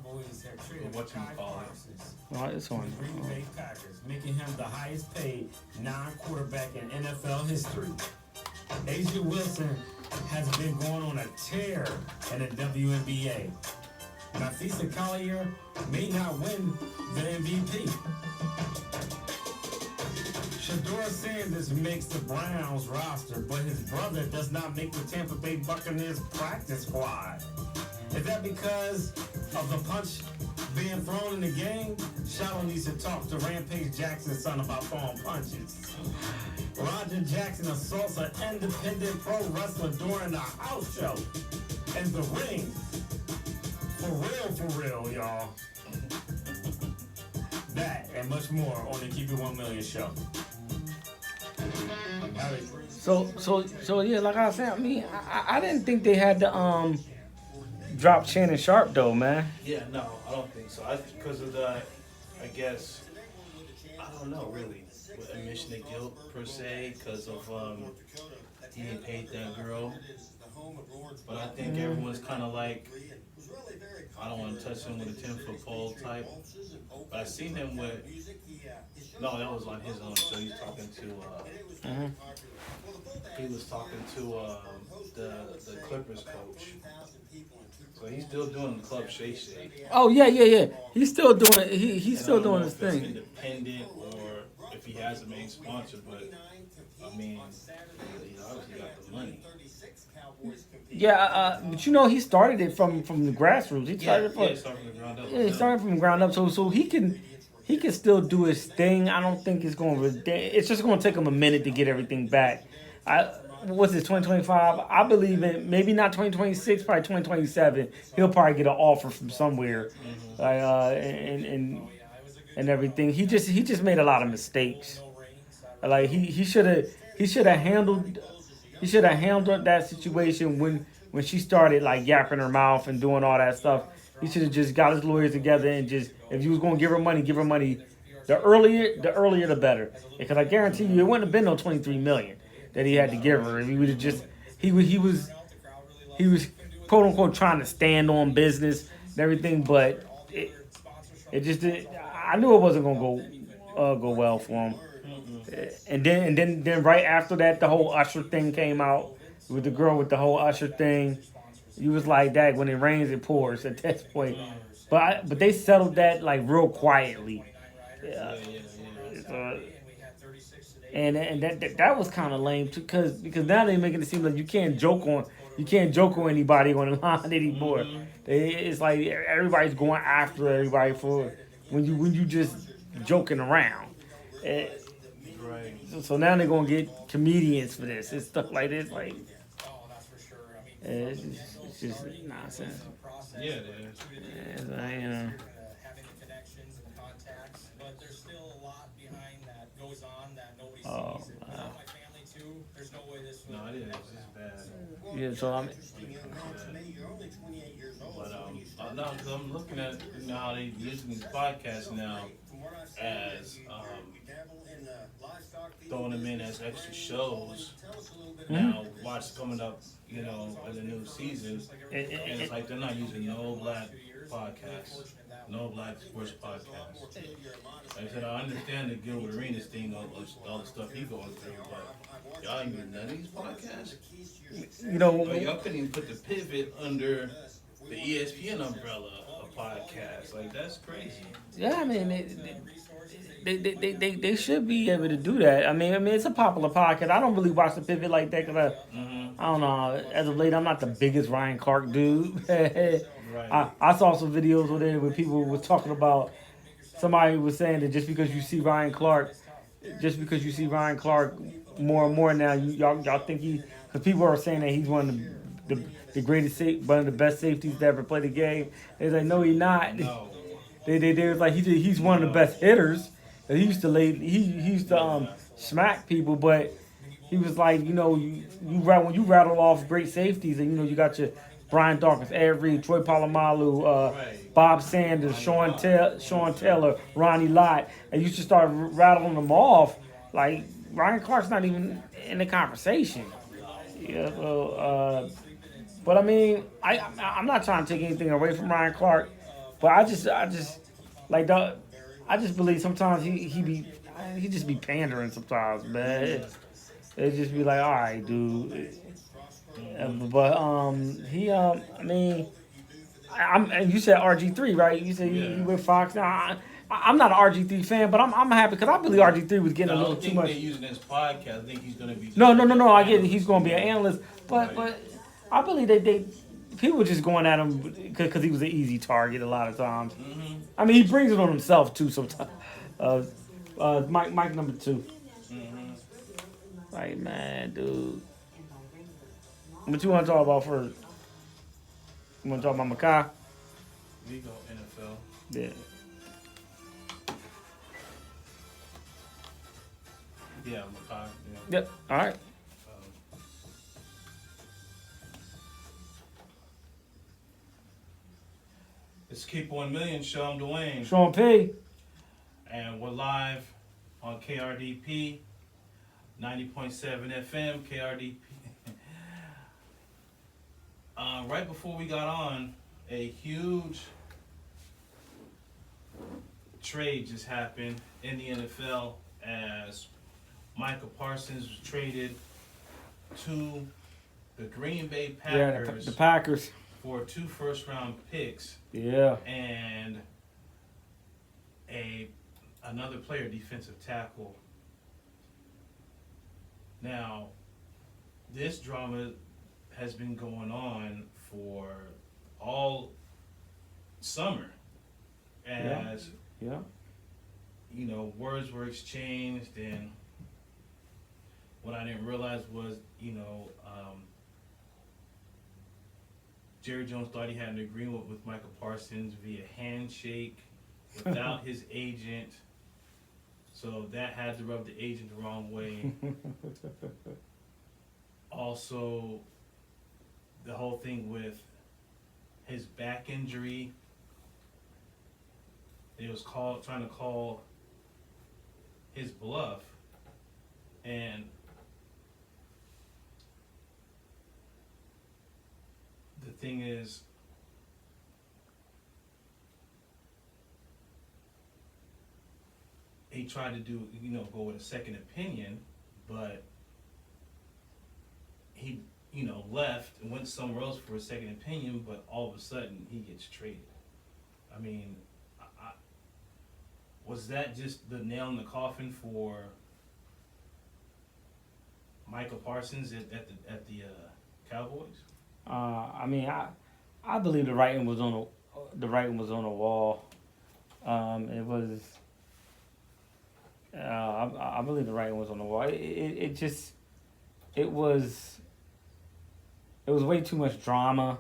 Cowboys have traded What you Micah call it? Parsons Oh, it's to the on. Green Bay Packers, making him the highest paid non-quarterback in NFL history. A.J. Wilson has been going on a tear in the WNBA. Nafisa Collier may not win the MVP. Shador Sanders makes the Browns roster, but his brother does not make the Tampa Bay Buccaneers practice squad. Is that because of the punch being thrown in the game? Shallow needs to talk to Rampage Jackson's son about throwing punches. Roger Jackson assaults an independent pro wrestler during a house show in the ring. For real, y'all. That and much more on the Keep It 1 Million show. So yeah, like I was saying, I mean, I didn't think they had to drop Shannon Sharp though, man. Yeah, no, I don't think so. Because of the, I guess, I don't know really, admission of guilt per se, because of he didn't pay that girl. But I think everyone's kind of like, I don't want to touch him with a 10-foot pole type. But I seen him with, no, that was on his own show. He's talking to, he was talking to the Clippers coach. So he's still doing the Club Shay Shay. Oh yeah. He's still doing it. He's still doing his thing. Independent or if he has a main sponsor, but I mean, he obviously got the money. Yeah, but you know he started it from the grassroots. He started from the ground up. Yeah, he started from the ground up. So he can still do his thing. I don't think it's going to. It's just going to take him a minute to get everything back. What's it, 2025? I believe in maybe not 2026, probably 2027. He'll probably get an offer from somewhere, and everything. He just made a lot of mistakes. Like he should have handled that situation when she started like yapping her mouth and doing all that stuff. He should have just got his lawyers together and just, if you was going to give her money, give her money. The earlier the better. Because I guarantee you, it wouldn't have been no $23 million that he had to give her. If he would have just, he was quote unquote trying to stand on business and everything, but it just did. I knew it wasn't gonna go well for him. And then right after that, the whole Usher thing came out with the girl with the whole Usher thing. You was like that, when it rains, it pours at that point. But they settled that like real quietly. Yeah. And that was kind of lame too, because now they're making it seem like you can't joke on anybody on the line anymore. It's like everybody's going after everybody for when you just joking around. Right. So now they're gonna get comedians for this and stuff like this. Like, it's just nonsense. Yeah, it is. Having the connections and the contacts, but there's still a lot behind that goes on that nobody sees. And my family too. There's no way this. No, it is. It's bad. Yeah, so I mean, but no, because I'm looking at how they using these podcasts now as throwing them in as extra shows. Now, watch coming up, in the new season, and it's like they're not using no black podcasts, no black sports podcasts. Like I said, I understand the Gilbert Arenas thing, all the stuff he going through, but y'all ain't using none of these podcasts. But y'all couldn't even put the pivot under the ESPN umbrella of podcasts. Like, that's crazy. yeah, I mean, they should be able to do that. I mean, it's a popular podcast. I don't really watch the pivot like that because I don't know. As of late, I'm not the biggest Ryan Clark dude. Right. I saw some videos where people was talking about, somebody was saying that just because you see Ryan Clark more and more now, y'all think because people are saying that he's one of the greatest, one of the best safeties to ever play the game. They're like, no, he's not. No. They was like, he's one of the best hitters. He used to smack people, but he was like, when you rattle off great safeties, and you got your Brian Dawkins, Ed Reed, Troy Polamalu, Bob Sanders, Sean Taylor, Ronnie Lott, and you should start rattling them off. Like, Ryan Clark's not even in the conversation. Yeah, so, but I mean, I'm not trying to take anything away from Ryan Clark. But I just like the, I just believe sometimes he just be pandering sometimes, man. It just be like, all right, dude. But he I mean, and you said RG3, right? You said he Yeah. with Fox. Now I'm not an RG3 fan, but I'm happy because I believe RG3 was getting No, a I little don't too think much. they're using this podcast. I think he's gonna be just No, no, like no, an no. I get it. He's analyst, going to you be an know? analyst, Right. but I believe they people just going at him because he was an easy target a lot of times. Mm-hmm. I mean, he brings it on himself too sometimes. Uh, Mike number 2. Mm-hmm. Like, man, dude. What you want to talk about first? You want to talk about MICAH? We go NFL. Yeah. Yeah, McCoy. Yeah. Yep. All right. It's Keep 1 Million show. I'm Dwayne. Sean P. And we're live on KRDP 90.7 FM, KRDP. Right before we got on, a huge trade just happened in the NFL as Micah Parsons was traded to the Green Bay Packers Yeah, the Packers. for 2 first-round picks Yeah. and another player, defensive tackle. Now, this drama has been going on for all summer, as Yeah. you know, words were exchanged, and what I didn't realize was, Jerry Jones thought he had an agreement with Michael Parsons via handshake without his agent. So that had to rub the agent the wrong way. Also, the whole thing with his back injury. It was trying to call his bluff, and the thing is, he tried to go with a second opinion, but he, left and went somewhere else for a second opinion, but all of a sudden he gets traded. I mean, was that just the nail in the coffin for Michael Parsons at the Cowboys? I mean, I believe the writing was on the wall. It was. I believe the writing was on the wall. It was way too much drama,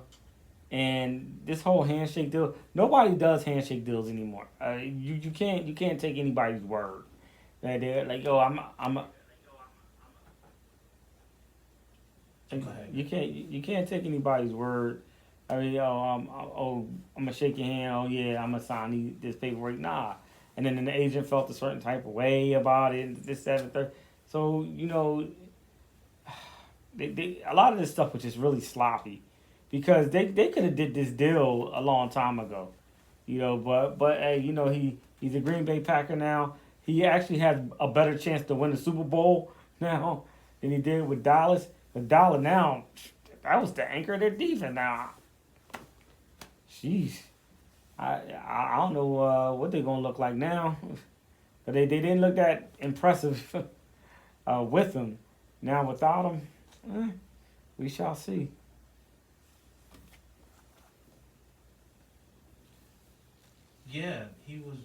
and this whole handshake deal. Nobody does handshake deals anymore. You can't take anybody's word. They're like, oh, you can't take anybody's word. I mean, I'm gonna shake your hand. Oh yeah, I'm gonna sign this paperwork. Nah, and then the agent felt a certain type of way about it. This, that, and the third. So a lot of this stuff was just really sloppy, because they could have did this deal a long time ago, But hey, he's a Green Bay Packer now. He actually has a better chance to win the Super Bowl now than he did with Dallas. But Dallas now, that was the anchor of their defense now. Jeez. I don't know what they're gonna look like now, but they didn't look that impressive with him. Now without him, we shall see. Yeah, he was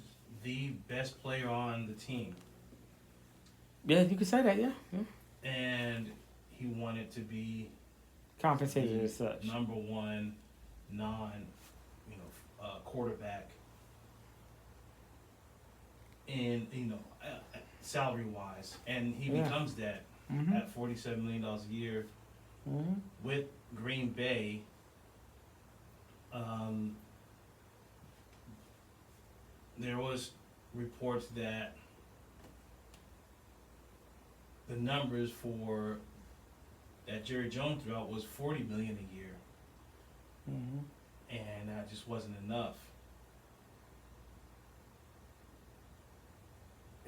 the best player on the team, Yeah, you could say that. Yeah. and he wanted to be Compensated as such. number one quarterback in salary wise, and he becomes that at $47 million a year with Green Bay. There was reports that the numbers for that Jerry Jones threw out was $40 million a year, and that just wasn't enough.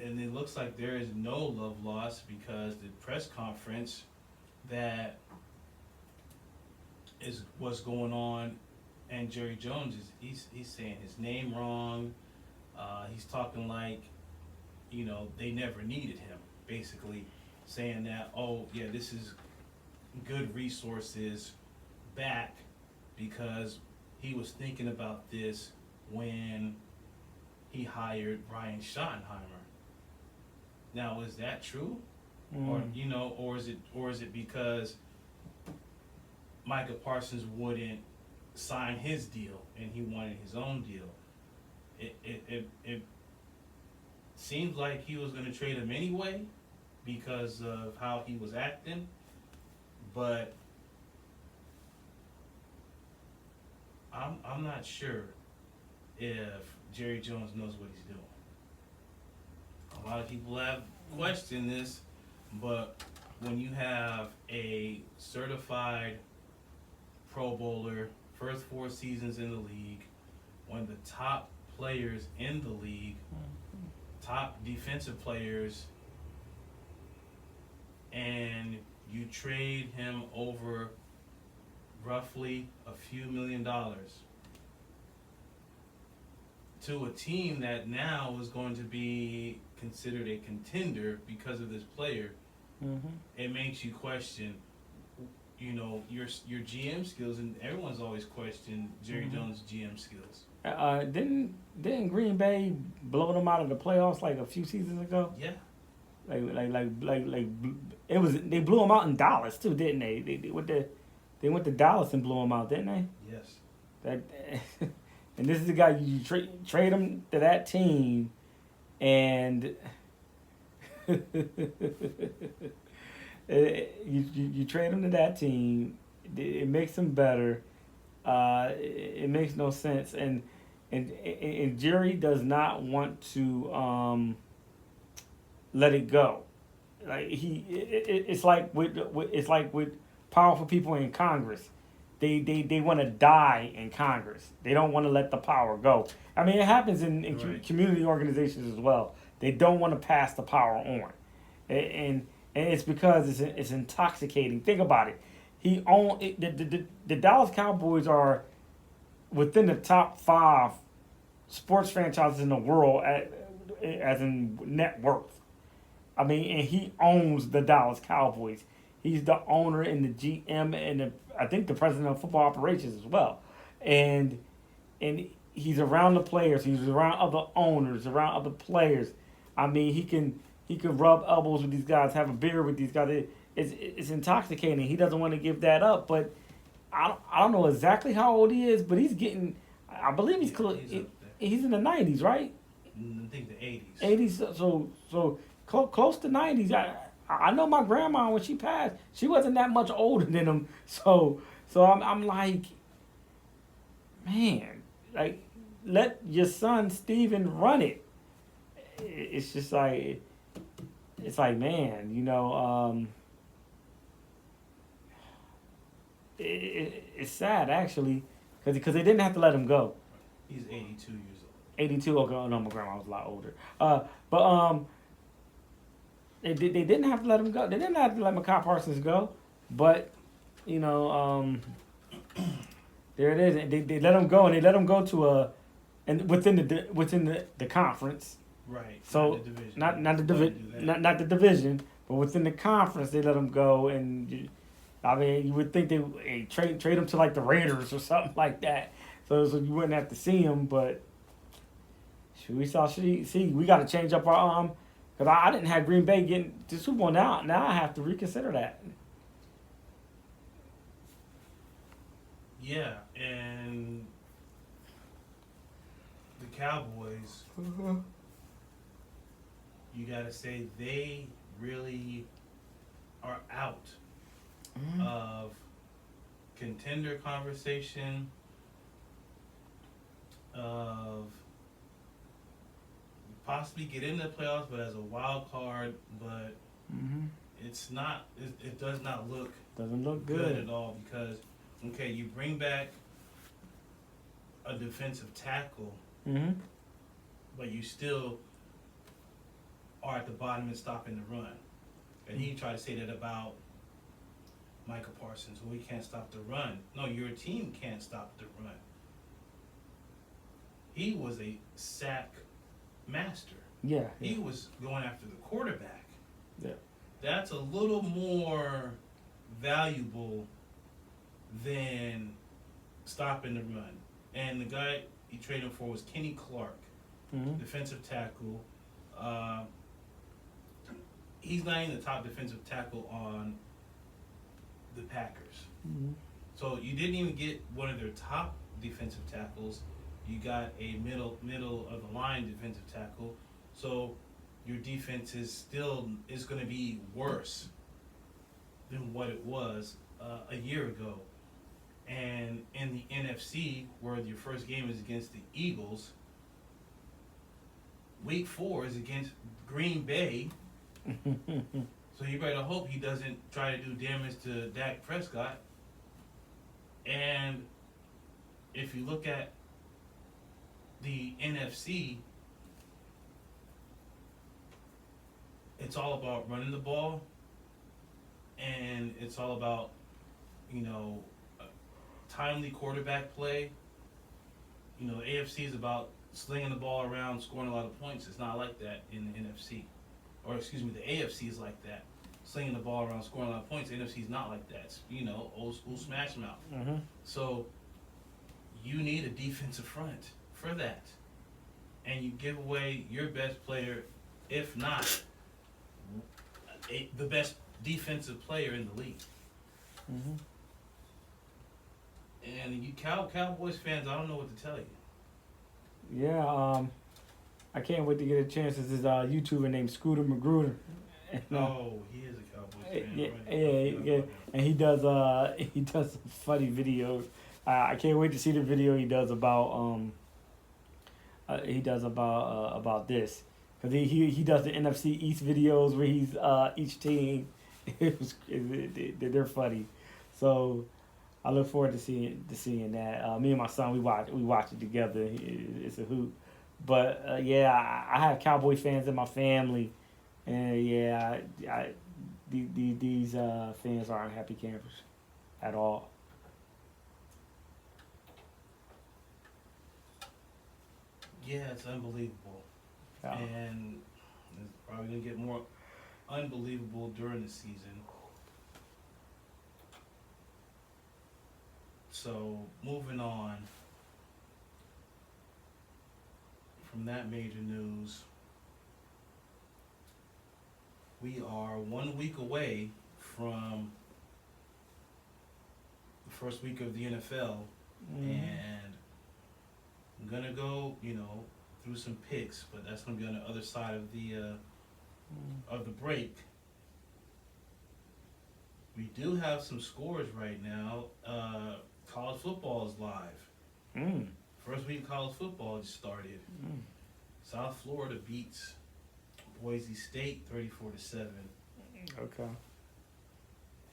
and it looks like there is no love lost because the press conference that is what's going on, and Jerry Jones is he's saying his name wrong. He's talking like, they never needed him, basically saying that, oh yeah, this is good resources back because he was thinking about this when he hired Brian Schottenheimer. Now, is that true? Or is it because Micah Parsons wouldn't sign his deal and he wanted his own deal? It seems like he was going to trade him anyway because of how he was acting, but I'm not sure if Jerry Jones knows what he's doing. A lot of people have questioned this, but when you have a certified Pro Bowler, first 4 seasons in the league, one of the top players in the league, top defensive players, and you trade him over roughly a few $1 million to a team that now is going to be considered a contender because of this player, it makes you question, your GM skills, and everyone's always questioned Jerry Jones' GM skills. Didn't Green Bay blow them out of the playoffs like a few seasons ago? Yeah. Like it was, they blew them out in Dallas too, didn't they? They went to Dallas and blew them out, didn't they? Yes. And this is the guy you trade him to that team, and you trade him to that team. It makes him better. It makes no sense, and Jerry does not want to let it go. Like it's like with powerful people in Congress. They want to die in Congress. They don't want to let the power go. I mean, it happens in right. community organizations as well. They don't want to pass the power on, and it's because it's intoxicating. Think about it. The Dallas Cowboys are within the top 5 sports franchises in the world as in net worth. I mean, and he owns the Dallas Cowboys. He's the owner and the GM and I think the president of football operations as well. And he's around the players. He's around other owners, around other players. I mean, he can rub elbows with these guys, have a beer with these guys. It's intoxicating. He doesn't want to give that up, but I don't know exactly how old he is, but he's getting. I believe he's close. He's in the 90s, right? I think the 80s. 80s. So close to 90s. I know my grandma, when she passed, she wasn't that much older than him. So I'm like, man, like, let your son Steven run it. It's just like, man, it's sad actually, because they didn't have to let him go. He's 82 years old. 82. Okay, no, my grandma was a lot older. But they didn't have to let him go. They didn't have to let Micah Parsons go. But there it is. They let him go, and they let him go to within the conference. Right. So not the division, but within the conference they let him go, and I mean you would think they trade him to like the Raiders or something like that. So you wouldn't have to see him, but we got to change up our because I didn't have Green Bay getting to Super Bowl. Now I have to reconsider that. Yeah, and the Cowboys, you gotta say they really are out of contender conversation, of possibly get into the playoffs, but as a wild card, but it's not. It does not look good at all because you bring back a defensive tackle, but you still are at the bottom and stopping the run. And he tried to say that about Micah Parsons, well, he can't stop the run. No, your team can't stop the run. He was a sack master. Yeah. He was going after the quarterback. Yeah. That's a little more valuable than stopping the run. And the guy he traded for was Kenny Clark, defensive tackle. He's not even the top defensive tackle on the Packers. So you didn't even get one of their top defensive tackles. You got a middle of the line defensive tackle. So your defense is going to be worse than what it was a year ago. And in the NFC, where your first game is against the Eagles, week 4 is against Green Bay. So you better hope he doesn't try to do damage to Dak Prescott. And if you look at the NFC, it's all about running the ball, and it's all about, timely quarterback play. The AFC is about slinging the ball around, scoring a lot of points. It's not like that in the NFC. Or, excuse me, the AFC is like that. Slinging the ball around, scoring a lot of points. The NFC is not like that. It's, old school smash mouth. So you need a defensive front for that. And you give away your best player, if not the best defensive player in the league. And you Cowboys fans, I don't know what to tell you. Yeah, I can't wait to get a chance. There's this YouTuber named Scooter Magruder. And, he is a Cowboys fan. Yeah, and he does some funny videos. I can't wait to see the video he does about about this, because he does the NFC East videos where he's each team. They're funny, so I look forward to seeing that. Me and my son, we watch it together. It's a hoot. But I have Cowboy fans in my family, and these fans aren't happy campers at all. Yeah, it's unbelievable, and it's probably gonna get more unbelievable during the season. So moving on from that major news, we are 1 week away from the first week of the NFL, and I'm gonna go, through some picks, but that's gonna be on the other side of the break. We do have some scores right now. College football is live. First week of college football just started. South Florida beats Boise State 34-7. Okay.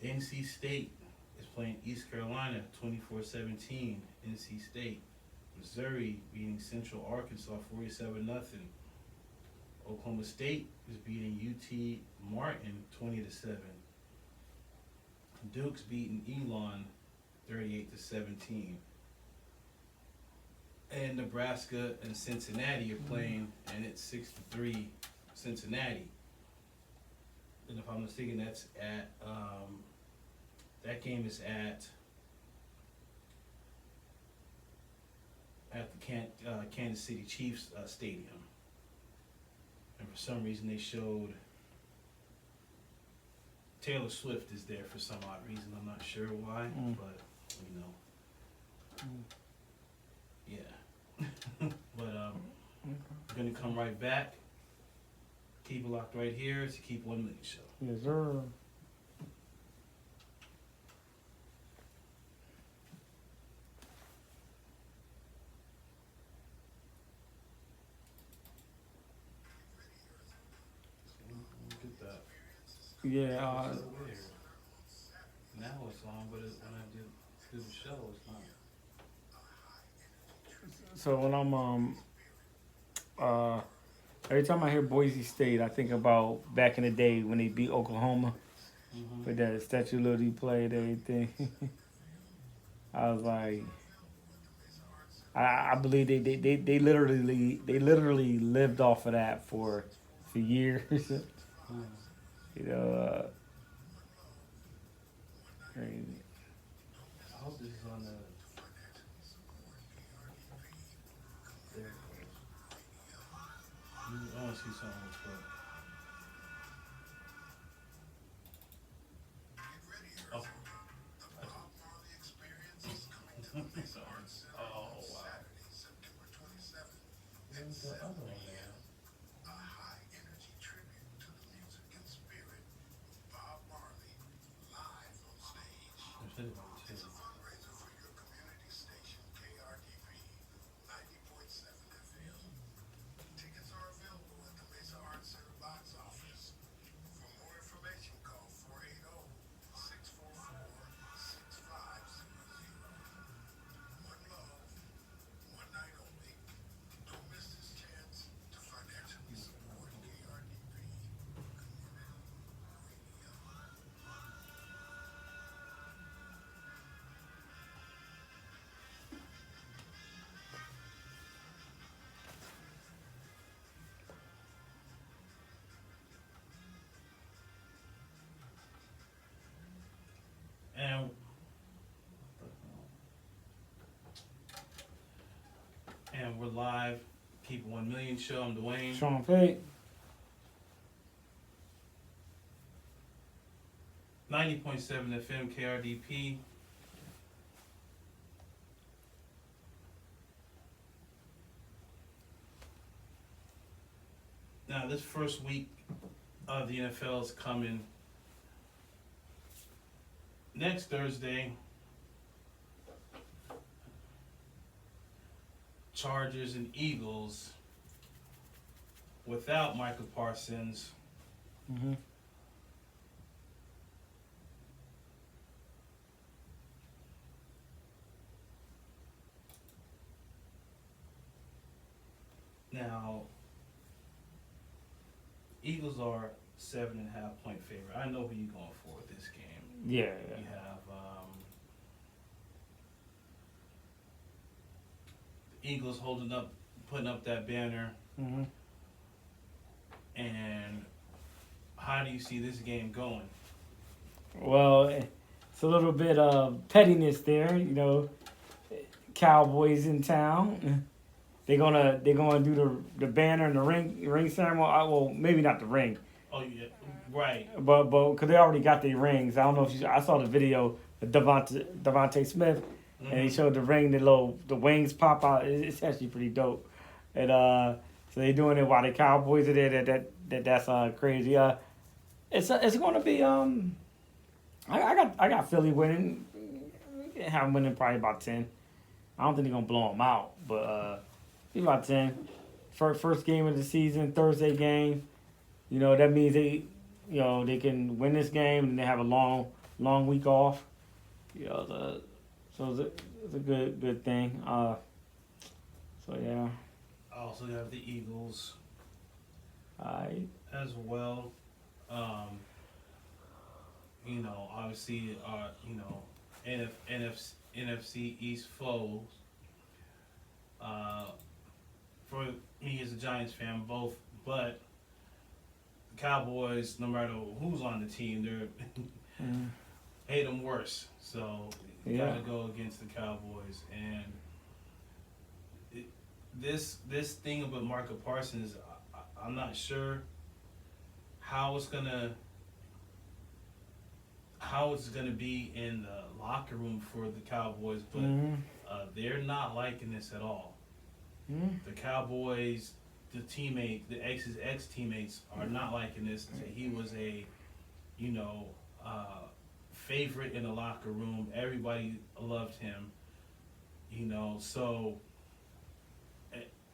NC State is playing East Carolina 24-17. NC State. Missouri beating Central Arkansas 47-0. Oklahoma State is beating UT Martin 20-7. Duke's beating Elon 38-17. And Nebraska and Cincinnati are playing, and it's 6-3 Cincinnati. And if I'm mistaken, that's at that game is at the Kansas City Chiefs stadium. And for some reason they showed Taylor Swift is there for some odd reason. I'm not sure why, but yeah. But we're gonna come right back. Keep it locked right here. It's a Keep 1 Million show. Yes, sir. Look at that. Yeah. Now it's on, but when I do the show, it's not. So when I'm Every time I hear Boise State, I think about back in the day when they beat Oklahoma with that Statue of Liberty play and everything. I was like, I believe they literally lived off of that for years. You know, crazy. I hope this is on the. There it goes. I want to see something real quick. Oh. Oh, wow. Where's the other one there? There's another one too. And we're live. Keep 1 million show. I'm Dwayne. Sean Pate. 90.7 FM KRDP. Now, this first week of the NFL is coming next Thursday. Chargers and Eagles without Micah Parsons. Mm-hmm. Now, Eagles are 7.5 point favorite. I know who you're going for with this game. Yeah. You have the Eagles putting up that banner. Mm-hmm. And how do you see this game going? Well, it's a little bit of pettiness there, you know. Cowboys in town. They're gonna do the banner and the ring ceremony. Well, maybe not the ring. Oh yeah, right. But because they already got their rings. I don't know if I saw the video of Devontae Smith, and he showed the ring. The wings pop out. It's actually pretty dope. And so they're doing it while the Cowboys are there. That's crazy. It's gonna be I got Philly winning. Have them winning probably about 10. I don't think they're gonna blow them out, but about 10. First game of the season, Thursday game. You know, that means they can win this game and they have a long week off. You know, so it's a good thing. So yeah. Also, you have the Eagles as well. You know, obviously, NFC East foes. For me as a Giants fan, both, but the Cowboys, no matter who's on the team, they're hate them worse. So you gotta go against the Cowboys. And this thing about Micah Parsons, I'm not sure how it's gonna be in the locker room for the Cowboys, but they're not liking this at all. The Cowboys, the ex teammates are not liking this. He was a, favorite in the locker room. Everybody loved him, so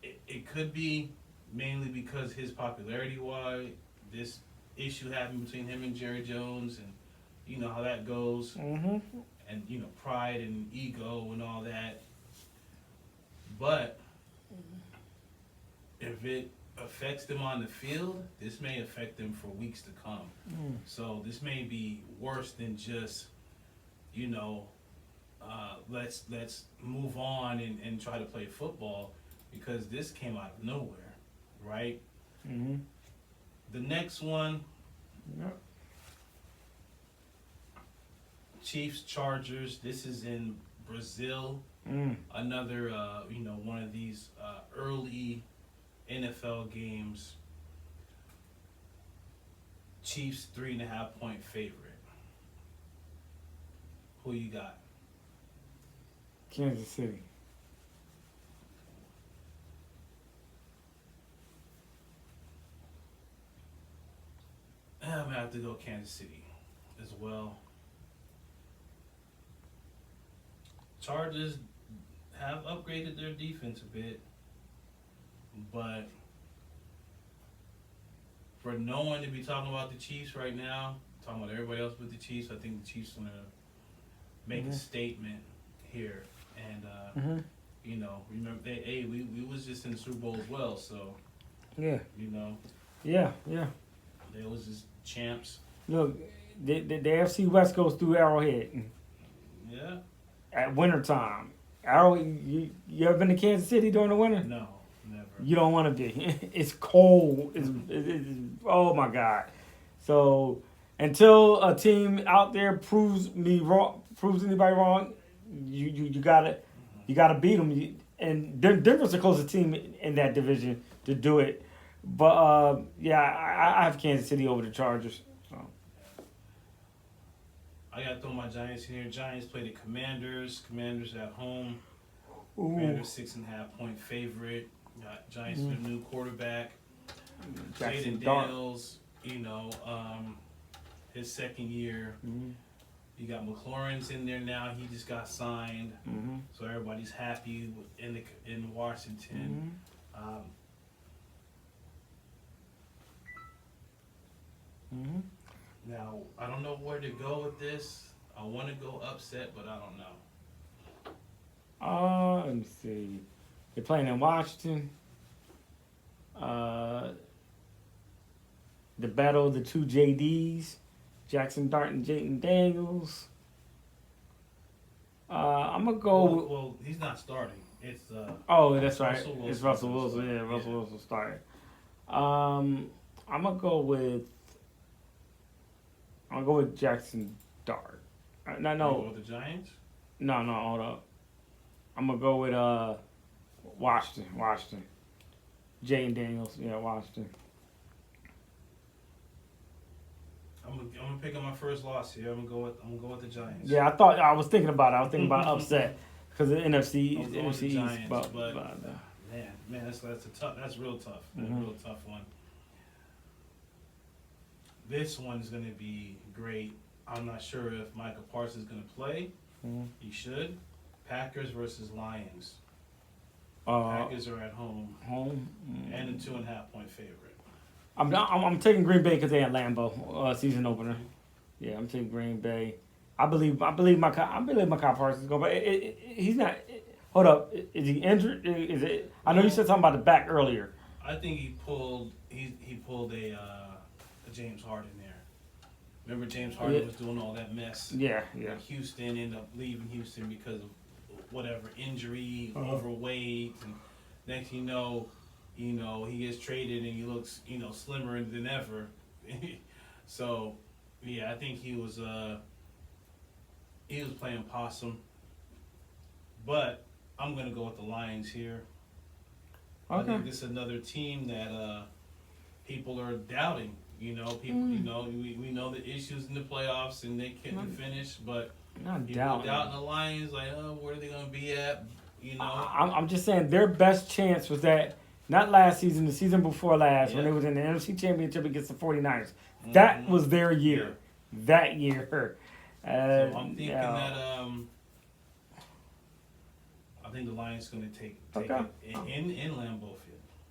it could be mainly because his popularity, why this issue happened between him and Jerry Jones, and you know how that goes, and pride and ego and all that. But if it affects them on the field, this may affect them for weeks to come. So this may be worse than just, you know, let's move on and try to play football, because this came out of nowhere, right? Mm-hmm. The next one, Yep. Chiefs Chargers. This is in Brazil. Another, one of these early NFL games. Chiefs 3.5 point favorite. Who you got? Kansas City. I'm gonna have to go Kansas City as well. Chargers have upgraded their defense a bit, but for no one to be talking about the Chiefs right now, talking about everybody else but the Chiefs, I think the Chiefs gonna make a statement here. And remember we was just in the Super Bowl as well, so Yeah. Yeah, Yeah. they was just champs. Look, the AFC West goes through Arrowhead Yeah. at wintertime. You ever been to Kansas City during the winter? No, never. You don't want to be. It's cold. It's oh my God. So until a team out there proves anybody wrong, you gotta beat them. And Denver's the closest team in that division to do it. But I have Kansas City over the Chargers. So. I gotta throw my Giants in here. Giants play the Commanders. Commanders at home. Ooh. Commanders 6.5 point favorite. Got Giants with a new quarterback. Jackson Jaden Dart. Daniels, his second year. Mm-hmm. You got McLaurin's in there now. He just got signed, Mm-hmm. so everybody's happy in Washington. Mm-hmm. Now I don't know where to go with this. I want to go upset, but I don't know. Let me see. They're playing in Washington. The battle of the two JDs, Jackson Dart and Jaden Daniels. I'm gonna go. Well, he's not starting. It's Oh, that's right. Russell Wilson. It's Russell Wilson. Yeah, Russell Wilson started. I'm gonna go with. I'll go with Jackson Dart. No. With the Giants. No, hold up. I'm gonna go with Washington. Jaden Daniels, yeah, Washington. I'm gonna pick up my first loss here. I'm gonna go with the Giants. Yeah, I was thinking about it. I was thinking about upset because of the NFC East. Giants, But man, that's real tough. That's a real tough one. This one's gonna be great. I'm not sure if Micah Parsons is gonna play. He should. Packers versus Lions. Packers are at home. And a 2.5 point favorite. I'm taking Green Bay because they had Lambeau season opener. Yeah, I'm taking Green Bay. I believe Micah Parsons is going, but he's not. Hold up, is he injured? Is it? I know you said something about the back earlier. I think he pulled a James Harden there. Remember James Harden was doing all that mess. Yeah. Houston ended up leaving Houston because of whatever injury, overweight, and next thing you know, he gets traded and he looks, slimmer than ever. So, yeah, I think he was playing possum. But I'm gonna go with the Lions here. Okay. I think this is another team that people are doubting. We know the issues in the playoffs and they couldn't finish, but doubting the Lions, like, where are they gonna be at? I'm just saying their best chance was that not last season, the season before last, when they was in the NFC Championship against the 49ers. That was their year. That year. So I'm thinking that I think the Lions going to take it in Lambeau Field.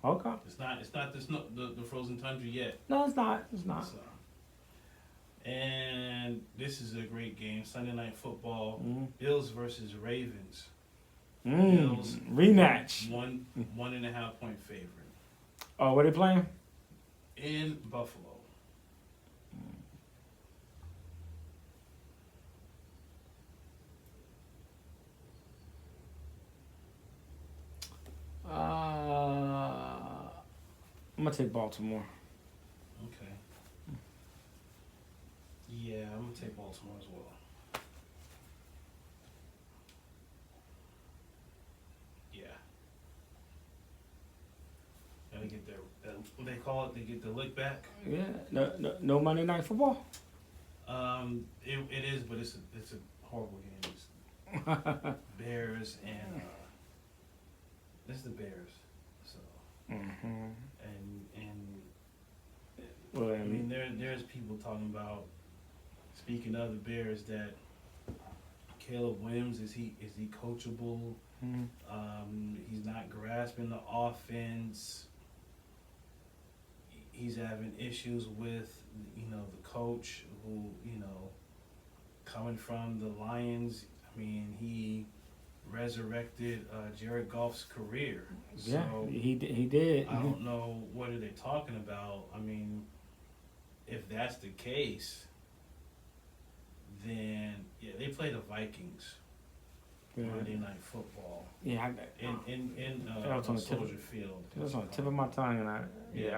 Okay. It's not the frozen tundra yet. No, it's not. So, and this is a great game. Sunday Night Football. Bills versus Ravens. Bills rematch. 1.5 point favorite. Oh, where they playing? in Buffalo. I'm gonna take Baltimore. Okay. Yeah, I'm gonna take Baltimore as well. Yeah. Gotta get their, what they call it, they get the lick back. Yeah, no Monday Night Football. It is, but it's a horrible game. It's Bears and this is the Bears. So Mm-hmm. and Well, I mean there's people talking about, speaking of the Bears, that Caleb Williams is he coachable? mm-hmm. He's not grasping the offense. He's having issues with the coach who coming from the Lions. I mean, he resurrected Jared Goff's career. Yeah, So he did. I don't know what are they talking about. I mean, if that's the case, then yeah, they play the Vikings Monday Night Football Yeah, in that was on the tip Soldier Field. it was on the tip of my tongue, and I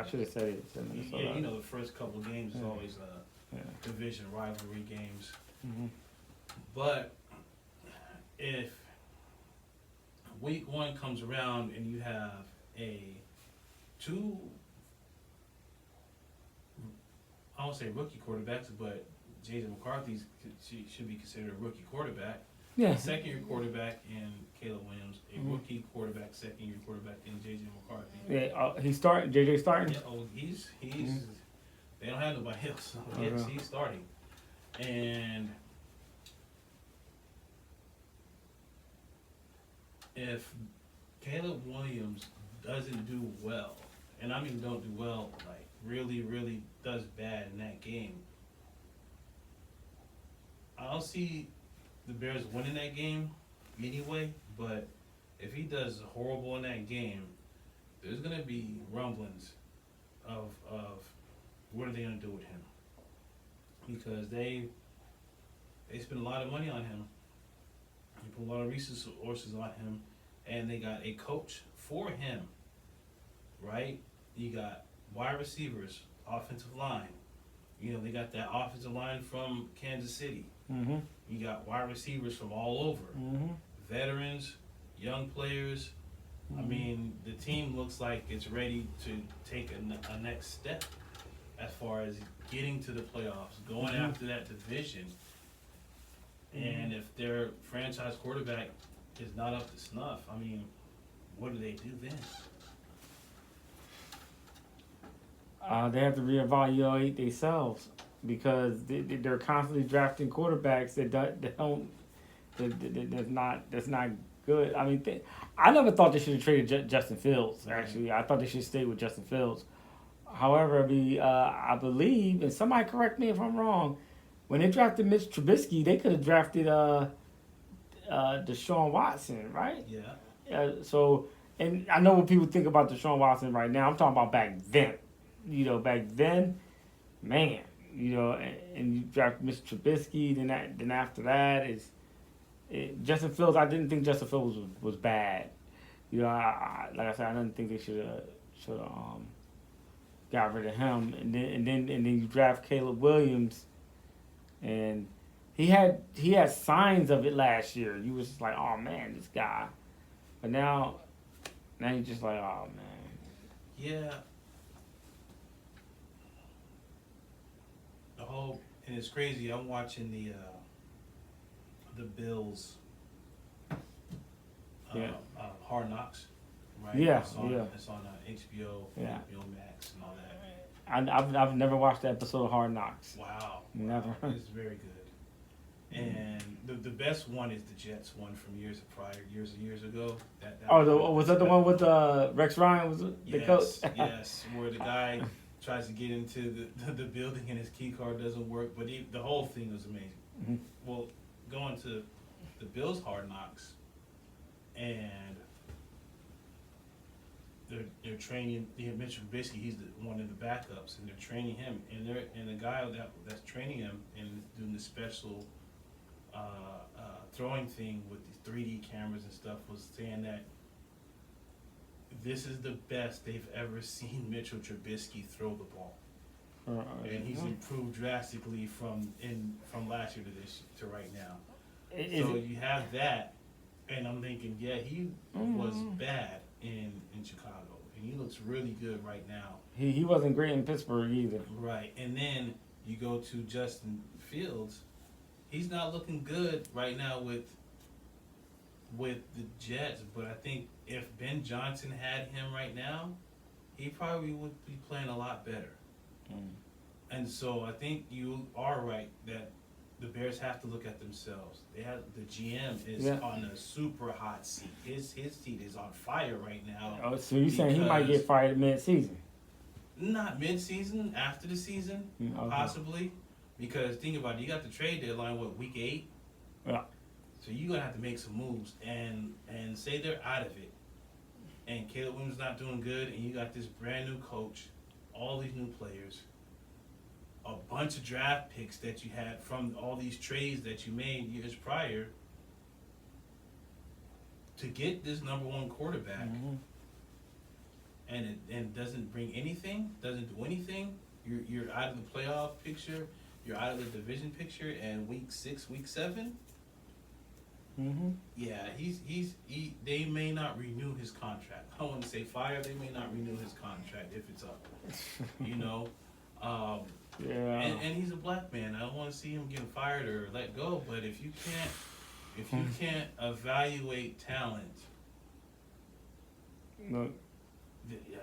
should have said it. Said Minnesota. Yeah, the first couple of games is always Yeah. division rivalry games. Mm-hmm. But if week one comes around and you have two, I won't say rookie quarterbacks, but J.J. McCarthy should be considered a rookie quarterback. Yeah. A second-year quarterback in Caleb Williams, a Mhm. rookie quarterback, second-year quarterback in J.J. McCarthy. Yeah, he's starting. JJ starting. Yeah, he's Mhm. they don't have nobody else. So yes, Okay. he's starting. And if Caleb Williams doesn't do well, and I mean don't do well, like really, really does bad in that game, I don't see the Bears winning that game anyway, but if he does horrible in that game, there's gonna be rumblings of what are they gonna do with him, because they spend a lot of money on him, they put a lot of resources on him, and they got a coach for him, right? You got wide receivers, offensive line. They got that offensive line from Kansas City. Mm-hmm. You got wide receivers from all over, Mm-hmm. veterans, young players. I mean, the team looks like it's ready to take a next step as far as getting to the playoffs, going Mhm. after that division. And if their franchise quarterback is not up to snuff, I mean, what do they do then? They have to reevaluate themselves because they're constantly drafting quarterbacks that's not good. I mean, I never thought they should have traded Justin Fields. Actually, I thought they should stay with Justin Fields. However, I believe, and somebody correct me if I'm wrong, when they drafted Mitch Trubisky, they could have drafted Deshaun Watson, right? Yeah. So, and I know what people think about Deshaun Watson right now. I'm talking about back then. Back then, man, and you draft Mr. Trubisky. Then after that Justin Fields. I didn't think Justin Fields was bad. Like I said, I didn't think they should have got rid of him. And then you draft Caleb Williams, and he had signs of it last year. You was just like, oh man, this guy. But now you're just like, oh man. Yeah. And it's crazy. I'm watching the Bills. Hard Knocks, right? Yeah, It's on, yeah. It's on HBO, Yeah. HBO Max, and all that. I've never watched the episode of Hard Knocks. Wow. Never. It's very good. And the best one is the Jets one from years ago. Was that the one with Rex Ryan was the coach? Yes, where the guy tries to get into the building and his key card doesn't work, but the whole thing was amazing. Mhm. Well, going to the Bills Hard Knocks, and they're training Mitchell Trubisky. He's one of the backups, and they're training him. And the guy that's training him and doing the special throwing thing with these 3D cameras and stuff was saying that this is the best they've ever seen Mitchell Trubisky throw the ball. And he's improved drastically from last year to right now. So you have that, and I'm thinking, yeah, he was bad in Chicago, and he looks really good right now. He wasn't great in Pittsburgh either. Right, and then you go to Justin Fields. He's not looking good right now with the Jets, but I think if Ben Johnson had him right now, he probably would be playing a lot better. And so I think you are right that the Bears have to look at themselves. The GM is on a super hot seat. His seat is on fire right now. Oh, so you're saying he might get fired mid-season? Not mid-season, after the season, possibly. Because think about it, you got the trade deadline, week 8? Yeah. So you're going to have to make some moves and say they're out of it. And Caleb Williams not doing good, and you got this brand new coach, all these new players, a bunch of draft picks that you had from all these trades that you made years prior to get this number one quarterback. And it doesn't bring anything, doesn't do anything. You're out of the playoff picture. You're out of the division picture, and week 6, week 7. Yeah, they may not renew his contract. I don't want to say fire. They may not renew his contract if it's up. You know, and he's a black man. I don't want to see him getting fired or let go. But if you can't evaluate talent,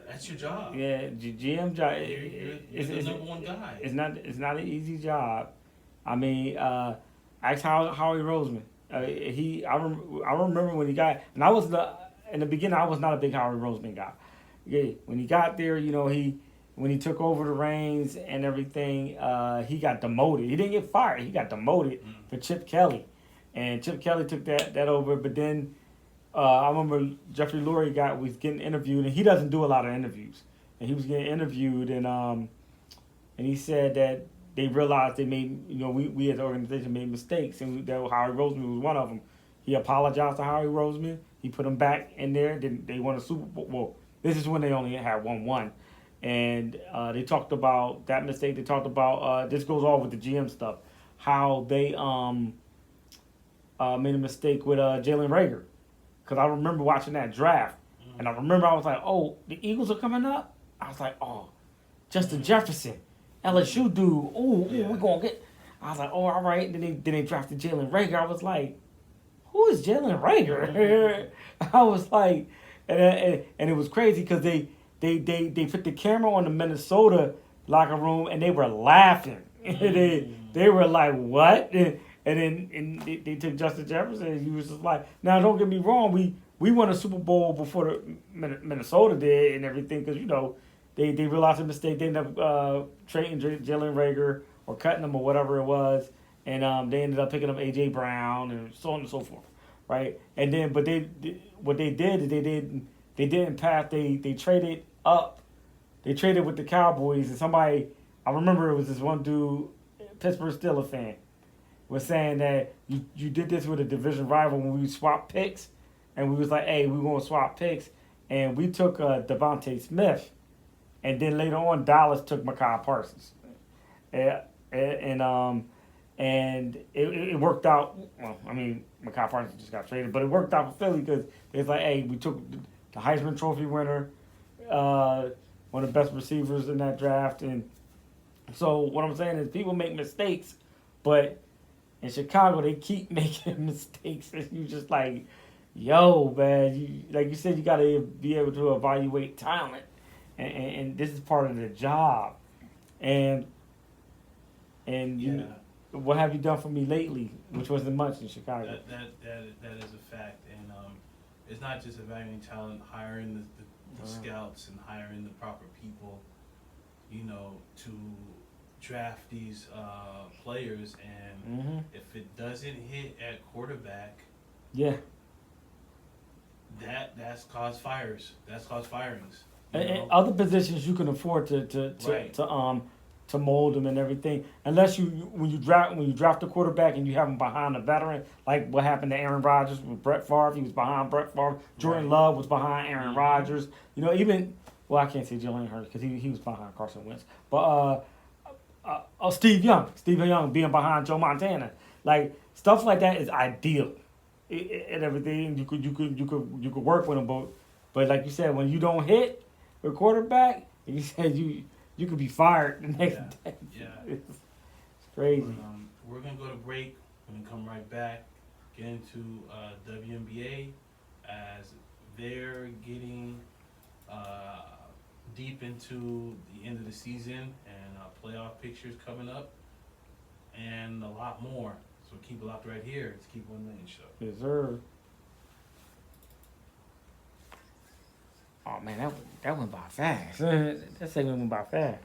that's your job. Yeah, GM job. You're the number one guy. It's not an easy job. I mean, ask Howie Roseman. I remember when he got, and in the beginning I was not a big Howie Roseman guy. Yeah, when he got there, you know, when he took over the reins and everything, he got demoted. He didn't get fired. He got demoted for Chip Kelly, and Chip Kelly took that over. But then I remember Jeffrey Lurie was getting interviewed, and he doesn't do a lot of interviews, and he was getting interviewed, and he said that they realized they made, you know, we as an organization made mistakes, and that Howie Roseman was one of them. He apologized to Howie Roseman. He put him back in there. Then they won a Super Bowl. Well, this is when they only had 1-1. And they talked about that mistake. They talked about, this goes all with the GM stuff, how they made a mistake with Jalen Reagor. Because I remember watching that draft. And I remember I was like, oh, the Eagles are coming up? I was like, oh, Justin Jefferson. LSU dude, we're going to get. I was like, oh, all right. Then they drafted Jalen Reagor. I was like, who is Jalen Reagor? I was like, and it was crazy because they put the camera on the Minnesota locker room and they were laughing. They were like, what? And then they took Justin Jefferson and he was just like, now don't get me wrong, we won a Super Bowl before Minnesota did and everything because, you know, they realized a mistake. They ended up trading Jalen Reagor or cutting him or whatever it was, and they ended up picking up A.J. Brown and so on and so forth, right? And then, but what they did is they didn't pass. They traded up. They traded with the Cowboys, and somebody, I remember it was this one dude, Pittsburgh Steelers fan, was saying that you did this with a division rival when we swapped picks, and we was like, hey, we want to swap picks, and we took Devontae Smith. And then later on, Dallas took MICAH Parsons, and it worked out. Well, I mean, MICAH Parsons just got traded, but it worked out for Philly because it's like, hey, we took the Heisman Trophy winner, one of the best receivers in that draft, and so what I'm saying is people make mistakes, but in Chicago they keep making mistakes, and you just like, yo, man, like you said, you got to be able to evaluate talent. And this is part of the job, and what have you done for me lately, which wasn't much in Chicago. That is a fact, and it's not just evaluating talent, hiring the scouts and hiring the proper people, you know, to draft these players, and if it doesn't hit at quarterback, that's caused fires. That's caused firings. You And know? other positions you can afford Right. to mold them and everything. Unless when you draft a quarterback and you have him behind a veteran, like what happened to Aaron Rodgers with Brett Favre, he was behind Brett Favre. Jordan Right. Love was behind Aaron Mhm. Rodgers. You know, even well, I can't say Jalen Hurts because he was behind Carson Wentz, but Steve Young being behind Joe Montana, like stuff like that is ideal, and everything you could work with him, but like you said, when you don't hit a quarterback, you said you could be fired the next Yeah. day. Yeah. It's crazy. We're gonna go to break. We're gonna come right back, get into WNBA as they're getting deep into the end of the season and playoff pictures coming up, and a lot more. So keep it locked right here. It's Keep 1 Million Show. Yes, sir. Oh man, that went by fast. That segment went by fast.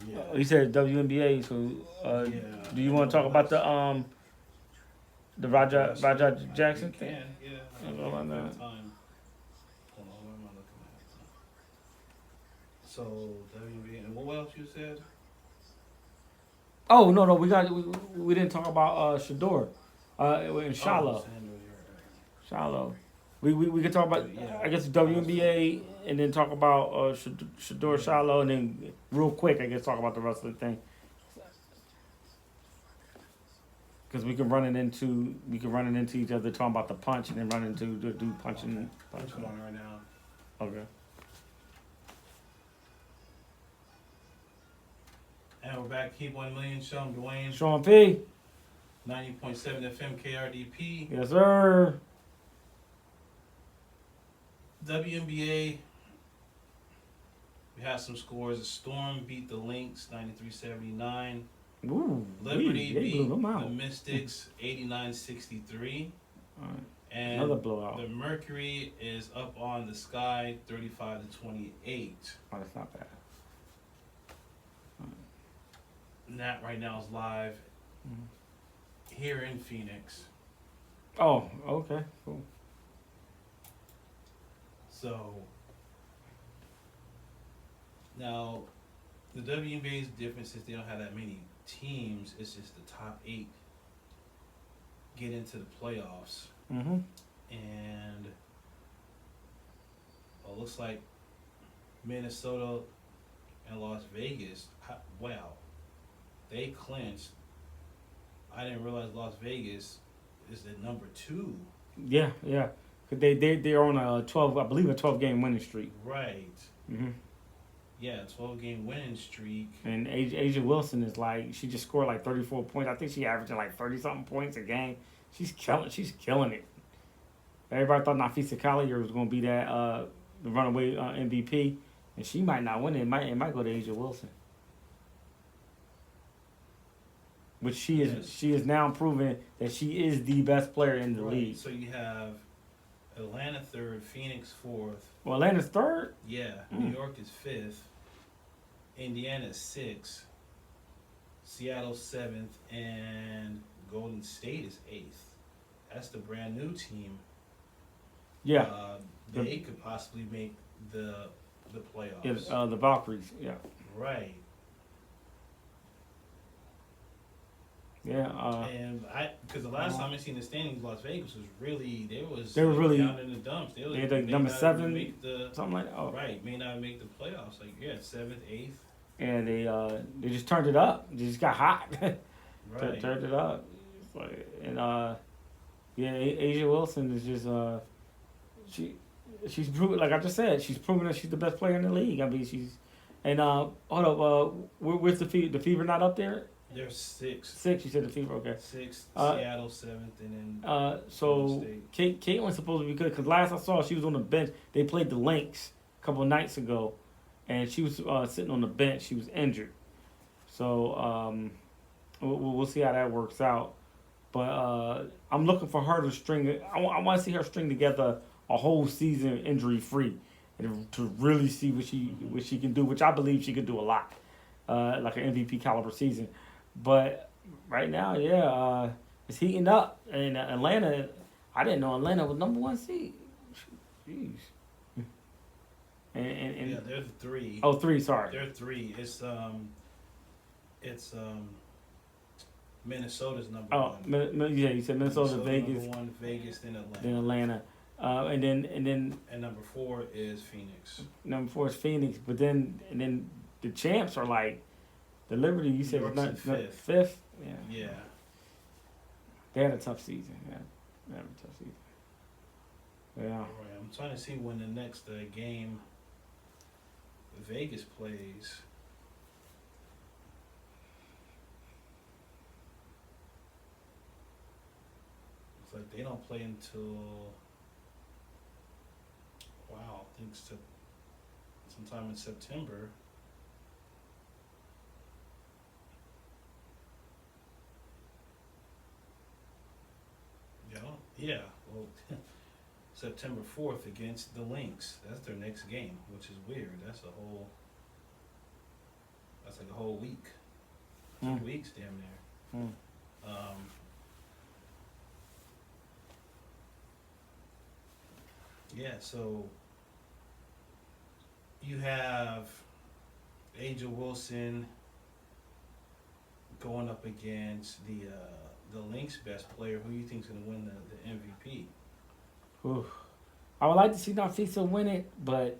Yeah. You said WNBA, so Yeah. do you want to talk about the Raja Jackson You thing? can, yeah. I don't know about that. Time. Hold on, what am I looking at? So WNBA, and what else you said? Oh no, we didn't talk about Shador, in Shiloh. Oh, Sandra, you're Shiloh. We could talk about Yeah. I guess WNBA and then talk about Shador Shiloh and then real quick I guess talk about the rest of the thing. Because we can run it into each other talking about the punch and then run into the dude punching. right. Come on right now. Okay. And we're back. Keep 1 Million Show. I'm Dwayne. Sean P. 90.7 FM KRDP. Yes sir. WNBA. We had some scores. The Storm beat the Lynx 93-79. Ooh. Liberty they blew beat them the out. Mystics 89-63. Alright. And Another blowout. the Mercury is up on the Sky 35-28. Oh, that's not bad. And that right now is live Mhm. here in Phoenix. Oh, okay, cool. So now the WNBA's difference is they don't have that many teams. It's just the top 8 get into the playoffs, Mm-hmm. and it looks like Minnesota and Las Vegas. Wow, they clinched. I didn't realize Las Vegas is the number 2. Yeah. 'Cause they're on a 12 game winning streak. Right. Mm-hmm. Yeah, 12-game winning streak. And Asia Wilson is like she just scored like 34 points. I think she averaging like 30 something points a game. She's killing it. Everybody thought Nafisa Collier was gonna be that the runaway MVP, and she might not win it. It might go to Asia Wilson. Which she is Yes. she is now proving that she is the best player in the Right. league. So you have Atlanta 3rd, Phoenix 4th. Well, Atlanta's third. Yeah, Mm. New York is 5th. Indiana is 6th. Seattle 7th, and Golden State is 8th. That's the brand new team. Yeah, They could possibly make the playoffs. the Valkyries. Yeah, Right. yeah. And because the last time I seen the standings, Las Vegas was really They were really- down in the dumps. They had the may number not 7, make the Something like that. Oh. right, may not make the playoffs. Like 7th, 8th. And they just turned it up. They just got hot. Right. Turned it up. It's like, and yeah, Asia Wilson is just she's proven, like I just said, she's proven that she's the best player in the league. I mean, hold up, where's the Fever? The Fever not up there? They're 6th. 6. You said the Fever, okay. 6th, Uh, Seattle 7th, and then So Golden State. Caitlin's supposed to be good because last I saw she was on the bench. They played the Lynx a couple of nights ago, and she was sitting on the bench. She was injured, so we'll see how that works out. But I'm looking for her to string. I want to see her string together a whole season injury free, and to really see what she can do. Which I believe she could do a lot, like an MVP caliber season. But right now, yeah, it's heating up in Atlanta. I didn't know Atlanta was number one seed. Jeez. And Yeah, they're the three. oh, three. Sorry. They're three. It's Minnesota's number Oh, one. yeah. You said Minnesota, Minnesota Vegas, number one, Vegas, then Atlanta. then Atlanta, and then And number four is Phoenix. number four is Phoenix. But then the champs are like the Liberty. You said was York's not in fifth. fifth. Yeah. Yeah. They had a tough season. Yeah, they had a tough season. Yeah. All right. I'm trying to see when the next game Vegas plays. It's like they don't play until I think sometime in September. Yeah. Well, September 4th against the Lynx. That's their next game, which is weird. That's like a whole week. 2 weeks damn near. Yeah, so you have Angel Wilson going up against the Lynx best player. Who do you think's gonna win the MVP? Oof. I would like to see Nafisa win it, but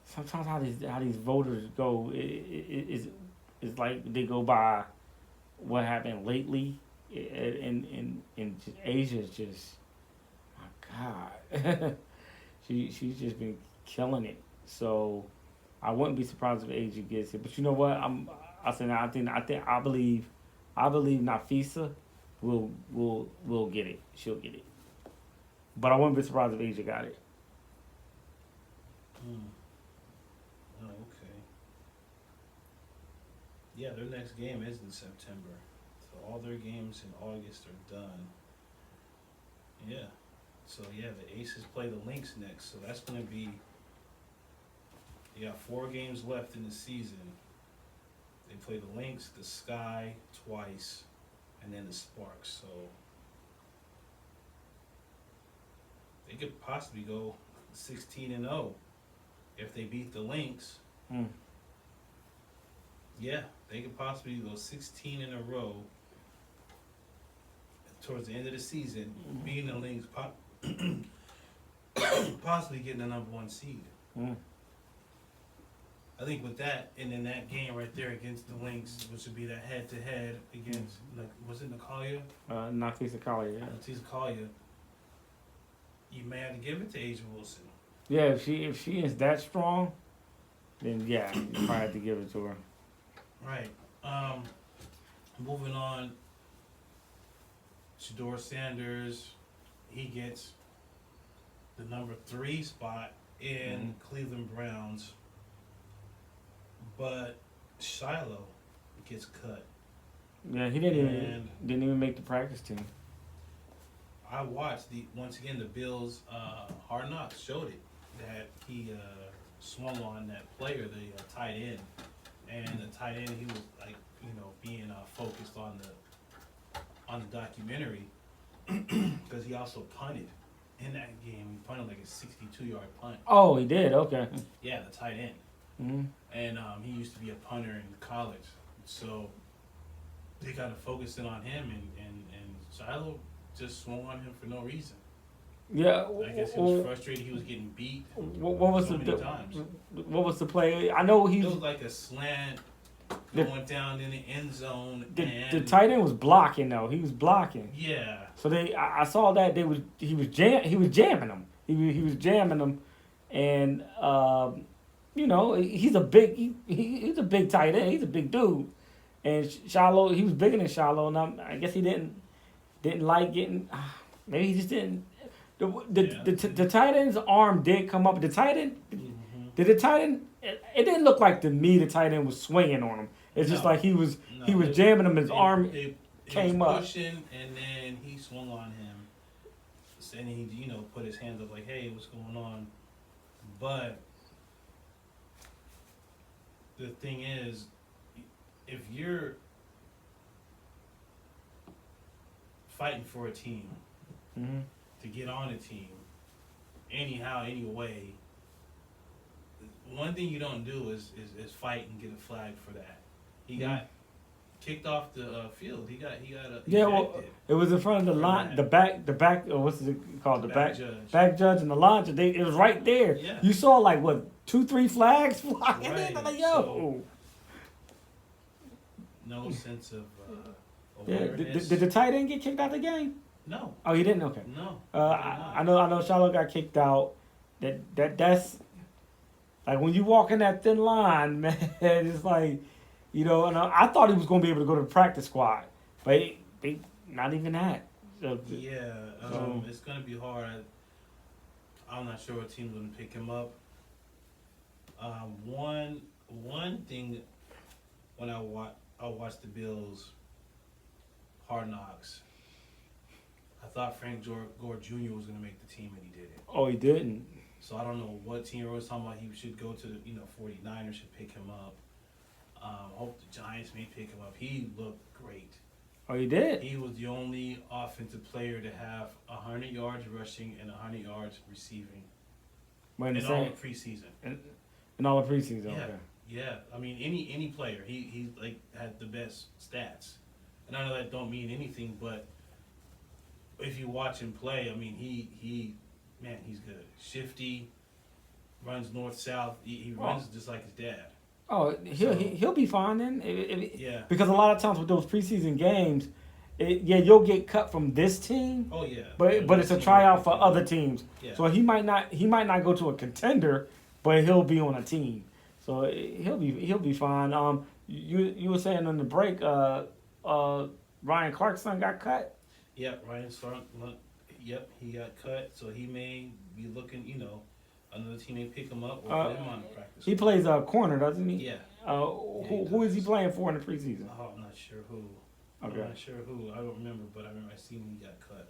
sometimes how these voters go is like they go by what happened lately, in Asia is just, my God, she's just been killing it. So I wouldn't be surprised if Asia gets it. But you know what? I believe Nafisa will get it. She'll get it. But I wouldn't be surprised if Asia got it. Oh, okay. Yeah, their next game is in September. So all their games in August are done. Yeah. So yeah, the Aces play the Lynx next. So that's gonna be, you got 4 games left in the season. They play the Lynx, the Sky twice, and then the Sparks. So they could possibly go 16-0 if they beat the Lynx. Yeah, they could possibly go 16 in a row towards the end of the season, beating the Lynx, possibly getting the number 1 seed. I think with that, and in that game right there against the Lynx, which would be that head-to-head against, like, was it Natalia? Nafisa Collier, yeah. Natalia Collier. You may have to give it to Asia Wilson. Yeah, if she is that strong, then yeah, you probably have to give it to her. Right. Moving on. Shedeur Sanders, he gets the number 3 spot in Cleveland Browns, but Shiloh gets cut. Yeah, he didn't even make the practice team. I watched once again the Bills Hard Knocks showed it that he swung on that player, the tight end, and the tight end, he was like, being focused on the documentary because he also punted in that game. He punted like a 62-yard punt. Oh, he did. Okay. Yeah, the tight end. And he used to be a punter in college, so they kind of focused in on him, and Shiloh just swung on him for no reason. Yeah, I guess he was frustrated. He was getting beat. What was so many times. What was the play? I know it was like a slant going down in the end zone. The tight end was blocking though. He was blocking. Yeah. So I saw that he was jamming him. He was jamming him, and he's a big tight end. He's a big dude, and Shiloh, he was bigger than Shiloh, and I guess he didn't like getting. Maybe he just didn't. The tight end's arm did come up. The tight end, did the tight end? It didn't look like to me the tight end was swinging on him. It's just like he was jamming him. His arm came up, pushing, and then he swung on him. And he put his hands up like, "Hey, what's going on?" But the thing is, if you're fighting for a team, to get on a team, anyhow, any way. One thing you don't do is fight and get a flag for that. He got kicked off the field. He got it was in front of the line, the back. What's it called? The back judge. Back judge and the line. It was right there. Yeah. You saw like what 2-3 flags flying. Right. Like, yo. No sense of Yeah. awareness. Did the tight end get kicked out the game? No. Oh, he didn't. Okay. No. I know. Charlotte got kicked out. That's like when you walk in that thin line, man. It's like, you know. And I thought he was going to be able to go to the practice squad, but they not even that. So, Yeah. It's going to be hard. I'm not sure what team's going to pick him up. One thing when I watched the Bills Hard Knocks, I thought Frank Gore Jr. was going to make the team, and he didn't. Oh, he didn't. So I don't know what team was talking about. He should go to the 49ers should pick him up. Hope the Giants may pick him up. He looked great. Oh, he did. He was the only offensive player to have 100 yards rushing and 100 yards receiving in all the preseason. In all the preseason. Yeah. Okay. Yeah, I mean any player, he like had the best stats, and I know that don't mean anything, but if you watch him play, I mean he's good. Shifty, runs north south. He runs just like his dad. Oh, he'll be fine then. Yeah. Because a lot of times with those preseason games, you'll get cut from this team. Oh yeah. But it's a tryout for other teams. Yeah. So he might not go to a contender, but he'll be on a team. So he'll be fine. You were saying on the break, Ryan Clark's son got cut. Yep, Ryan Clark. Yep, he got cut. So he may be looking. Another team may pick him up or put him on practice. He plays corner, doesn't he? Yeah. Who is he playing for in the preseason? Oh, I'm not sure who. Okay. I'm not sure who. I don't remember, but I remember I seen him. He got cut.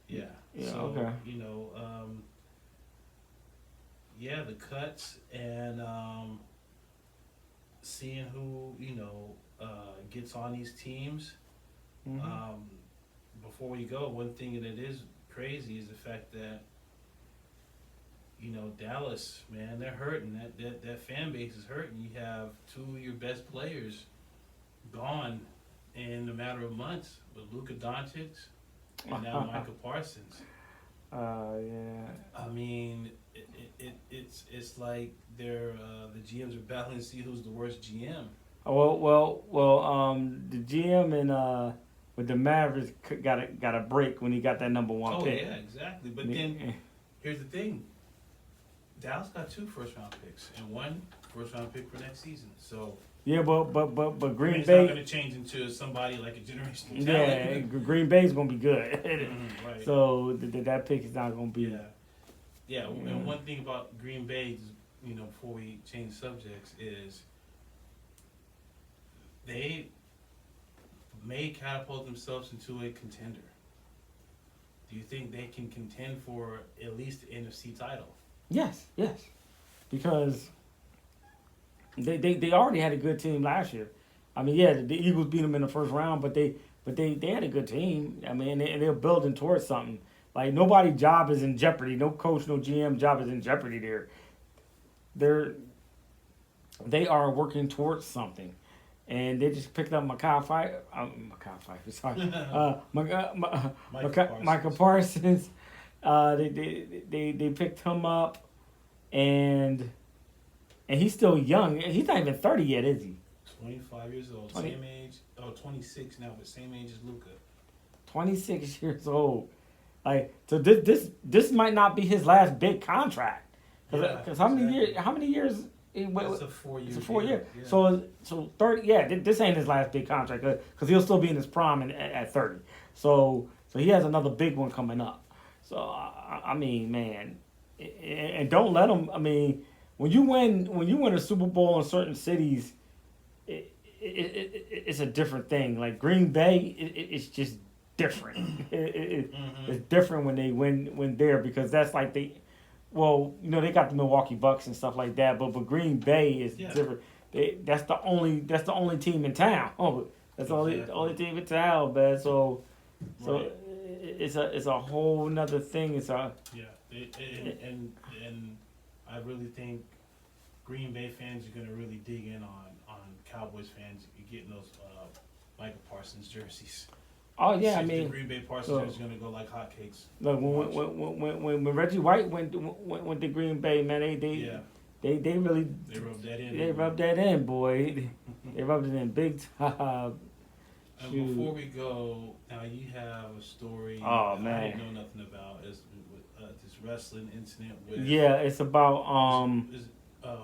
Yeah. Yeah. So, Okay. Yeah, the cuts and seeing who gets on these teams. Mm-hmm. Before we go, one thing that is crazy is the fact that Dallas, man, they're hurting. That fan base is hurting. You have two of your best players gone in a matter of months with Luka Doncic and now Micah Parsons. Yeah. I mean, it's like they're the GMs are battling to see who's the worst GM. Well. The GM and with the Mavericks got a break when he got that number one pick. Oh yeah, exactly. But then here's the thing: Dallas got 2 first-round picks and 1 first-round pick for next season. So yeah, but Green it's Bay not going to change into somebody like a generational talent. Yeah, Green Bay's gonna be good. Right. So that pick is not gonna be. Yeah. And one thing about Green Bay, before we change subjects, is they may catapult themselves into a contender. Do you think they can contend for at least the NFC title? Yes, because they already had a good team last year. I mean, yeah, the Eagles beat them in the first round, but they had a good team. I mean, and they're building towards something. Like nobody's job is in jeopardy. No coach, no GM job is in jeopardy there. They are working towards something. And they just picked up Micah Pfeiffer. Sorry, Micah Parsons. They picked him up, and he's still young. He's not even 30 yet, is he? 25 years old, same age. 26 now, but same age as Luka. 26 years old. Like so, this might not be his last big contract. Because how many years? It's a 4-year. It's a 4-year. Yeah. So 30. Yeah, this ain't his last big contract because he'll still be in his prime at 30. So he has another big one coming up. So I mean, man, and don't let him. I mean, when you win a Super Bowl in certain cities, it's a different thing. Like Green Bay, it's just different. It's different when they win there because that's like they. Well, they got the Milwaukee Bucks and stuff like that, but Green Bay is different. That's the only team in town. That's the only team in town, man. So So Right. it's a whole nother thing. It's a Yeah, and I really think Green Bay fans are gonna really dig in on Cowboys fans getting those Micah Parsons jerseys. oh yeah. I The mean, Green Bay Parsons look, jerseys are gonna go like hotcakes. look Watch. when Reggie White went to Green Bay, man, Yeah, they really they rubbed that in. they rubbed that in, boy. They rubbed it in big time. And Shoot. before we go, now you have a story Oh, that I man. didn't know nothing about. Is this wrestling incident with Yeah, it's about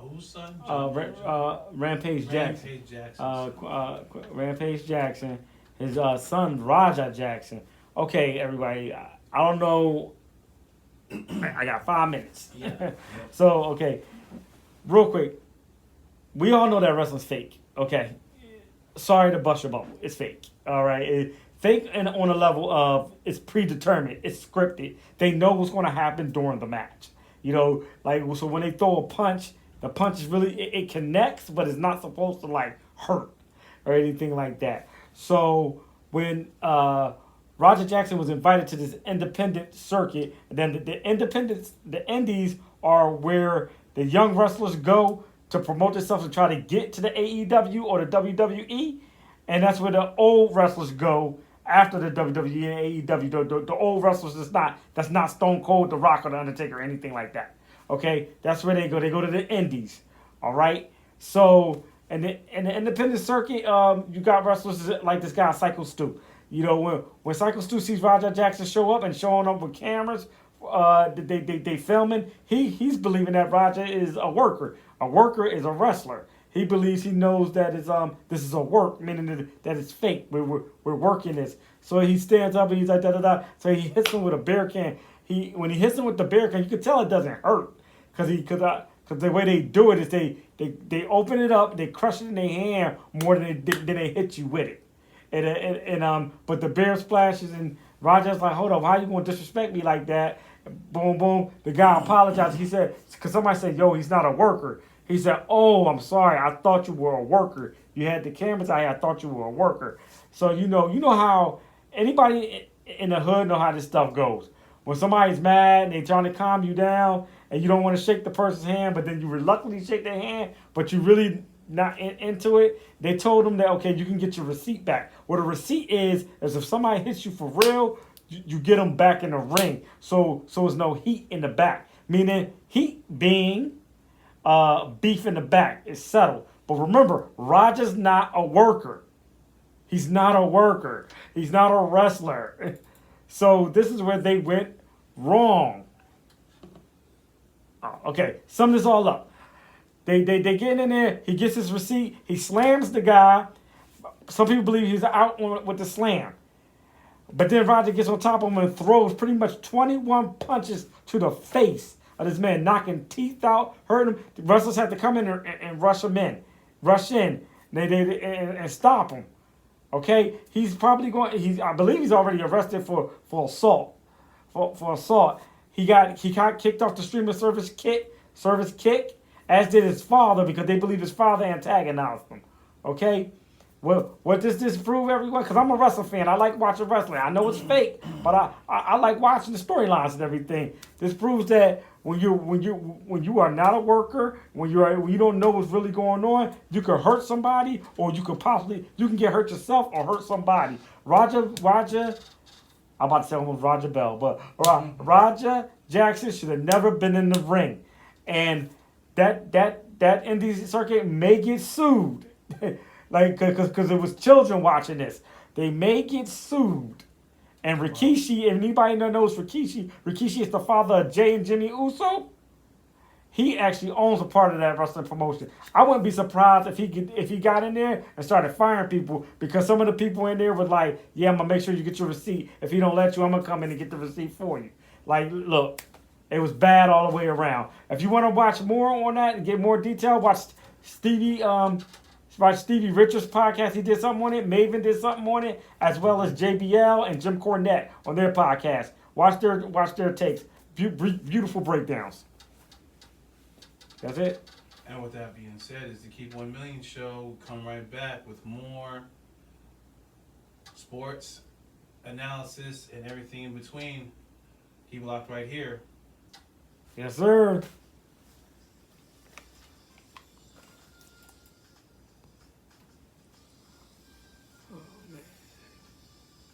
whose son? Rampage Jackson. Rampage Jackson. Rampage Jackson, his son Raja Jackson. Okay, everybody, I don't know. I got 5 minutes. Yeah. Yep. So okay, real quick, we all know that wrestling's fake. Okay, sorry to bust your bubble, it's fake. All right, fake and on a level of it's predetermined, it's scripted. They know what's going to happen during the match. You know, like so when they throw a punch, the punch is really it connects, but it's not supposed to like hurt or anything like that. So when Roger Jackson was invited to this independent circuit, and then the indies are where the young wrestlers go to promote themselves and try to get to the AEW or the WWE, and that's where the old wrestlers go after the WWE and AEW. The old wrestlers that's not Stone Cold, The Rock, or The Undertaker, or anything like that. Okay, that's where they go. They go to the indies. All right. So in the independent circuit, you got wrestlers like this guy Psycho Stu. You know when Psycho Stu sees Roger Jackson show up and showing up with cameras, they filming. He's believing that Roger is a worker. A worker is a wrestler. He believes he knows that this is a work, meaning that it's fake. We're working this. So he stands up and he's like da da da. So he hits him with a beer can. When he hits him with the beer can, you can tell it doesn't hurt because the way they do it is they open it up, they crush it in their hand more than they hit you with it. But the beer splashes and Roger's like, hold up, how you gonna disrespect me like that? Boom, boom. The guy apologized. He said, because somebody said, yo, he's not a worker. He said, oh, I'm sorry. I thought you were a worker. You had the cameras out here. I thought you were a worker. So you know how anybody in the hood know how this stuff goes. When somebody's mad and they trying to calm you down and you don't want to shake the person's hand, but then you reluctantly shake their hand, but you really not into it, they told him that, okay, you can get your receipt back. What a receipt is if somebody hits you for real, you get them back in the ring. So there's no heat in the back. Meaning heat being beef in the back is settled. But remember, Roger's not a worker. He's not a worker. He's not a wrestler. So this is where they went wrong. Okay, sum this all up. They get in there. He gets his receipt. He slams the guy. Some people believe he's out with the slam. But then Roger gets on top of him and throws pretty much 21 punches to the face of this man, knocking teeth out, hurting him. The wrestlers had to come in and rush in, and stop him. Okay, he's probably going. I believe he's already arrested for assault. For assault, he got kicked off the streaming service kick, as did his father because they believe his father antagonized him. Okay. Well, what does this prove, everyone? Because I'm a wrestling fan. I like watching wrestling. I know it's fake, but I like watching the storylines and everything. This proves that when you are not a worker, when you don't know what's really going on, you can hurt somebody, or you can get hurt yourself or hurt somebody. Roger, I'm about to say almost Roger Bell, but Roger Jackson should have never been in the ring, and that indie circuit may get sued. Like, because it was children watching this. They may get sued. And Rikishi, if anybody knows Rikishi is the father of Jay and Jimmy Uso. He actually owns a part of that wrestling promotion. I wouldn't be surprised if he got in there and started firing people, because some of the people in there were like, yeah, I'm going to make sure you get your receipt. If he don't let you, I'm going to come in and get the receipt for you. Like, look, it was bad all the way around. If you want to watch more on that and get more detail, watch Stevie Richards' podcast. He did something on it. Maven did something on it, as well as JBL and Jim Cornette on their podcast. Watch their takes. Beautiful breakdowns. That's it. And with that being said, is the Keep 1 Million show. Come right back with more sports analysis and everything in between, he blocked right here. Yes, sir.